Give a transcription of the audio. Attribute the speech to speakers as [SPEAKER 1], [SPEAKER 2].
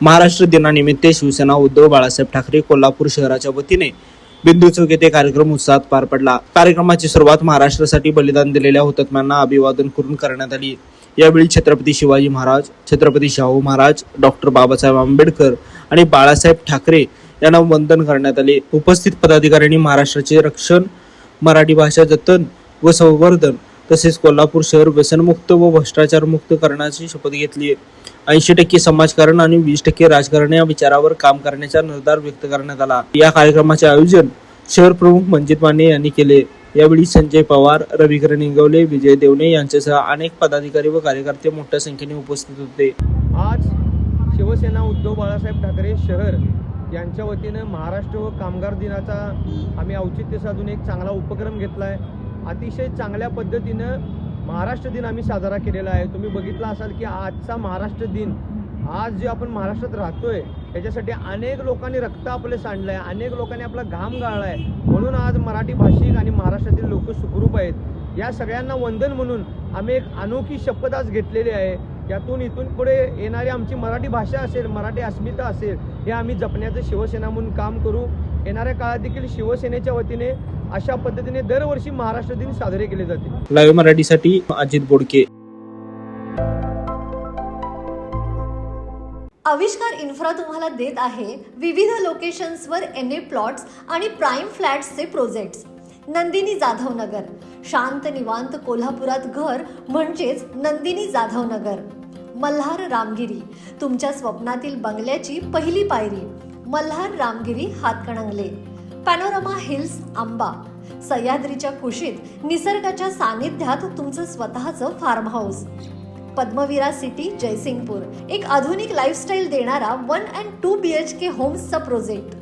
[SPEAKER 1] महाराष्ट्र दिनानिमित्त शिवसेना उद्धव बाळासाहेब ठाकरे कोल्हापूर शहराच्या वतीने बिंदू चौक येथे कार्यक्रम उत्साहात पार पडला। कार्यक्रमाची सुरुवात महाराष्ट्रासाठी बलिदान दिलेल्या हुतात्म्यांना अभिवादन करून करण्यात आली। यावेळी छत्रपती शिवाजी महाराज, छत्रपती शाहू महाराज, डॉक्टर बाबासाहेब आंबेडकर आणि बाळासाहेब ठाकरे यांना वंदन करण्यात आले। उपस्थित पदाधिकाऱ्यांनी महाराष्ट्राचे रक्षण, मराठी भाषा जतन व संवर्धन तसेच कोल्हापूर शहर व्यसनमुक्त व भ्रष्टाचार मुक्त करण्याची शपथ घेतली। 80% समाजकारण आणि 20% राजकारण या विचारावर काम करण्याचा निर्धार व्यक्त करण्यात आला। या कार्यक्रमाचे आयोजन शहर प्रमुख मंजित माने यांनी केले। यावेळी संजय पवार, रविकरण इंगवले, विजय देवणे यांच्यासह अनेक पदाधिकारी व कार्यकर्ते मोठ्या संख्येने उपस्थित होते।
[SPEAKER 2] आज शिवसेना उद्धव बाळासाहेब ठाकरे शहर यांच्या वतीने महाराष्ट्र व कामगार दिनाचा आम्ही औचित्य साधून एक चांगला उपक्रम घेतला आहे। अतिशय चांगल्या पद्धतीनं महाराष्ट्र दिन आम्ही साजरा केलेला आहे। तुम्ही बघितला असाल की आजचा महाराष्ट्र दिन, आज जे आपण महाराष्ट्रात राहतोय त्याच्यासाठी अनेक लोकांनी रक्त आपले सांडलं आहे, अनेक लोकांनी आपला घाम गाळला आहे, म्हणून आज मराठी भाषिक आणि महाराष्ट्रातील लोक सुखरूप आहेत। या सगळ्यांना वंदन म्हणून आम्ही एक अनोखी शपथ आज घेतलेली आहे। इथून पुढे येणारी आमची मराठी भाषा असेल, मराठी अस्मिता असेल, हे आम्ही जपण्याचं शिवसेना म्हणून काम करू। येणाऱ्या काळात देखील शिवसेनेच्या वतीने अशा पद्धतीने दरवर्षी महाराष्ट्र दिन साजरे केले जाते।
[SPEAKER 1] लाईव्ह मराठीसाठी अजित बोडके।
[SPEAKER 3] आविष्कार इन्फ्रा तुम्हाला देत आहे विविध लोकेशन्सवर एनए प्लॉट्स आणि प्राइम फ्लॅट्सचे प्रोजेक्ट्स। नंदिनी जाधव नगर, शांत निवांत कोल्हापुरात घर म्हणजेच नंदिनी जाधव नगर। मल्हार रामगिरी, तुमच्या स्वप्नातील बंगल्याची पहिली पायरी। मल्हार रामगिरी हातकणंगले। पॅनोरमा हिल्स आंबा, सह्याद्रीच्या कुशीत निसर्गाच्या सानिध्यात तुमचं स्वतःचं फार्म हाऊस। पद्मविरा सिटी जयसिंगपूर, एक आधुनिक लाईफस्टाईल देणारा 1 and 2 BHK होम्सचा प्रोजेक्ट।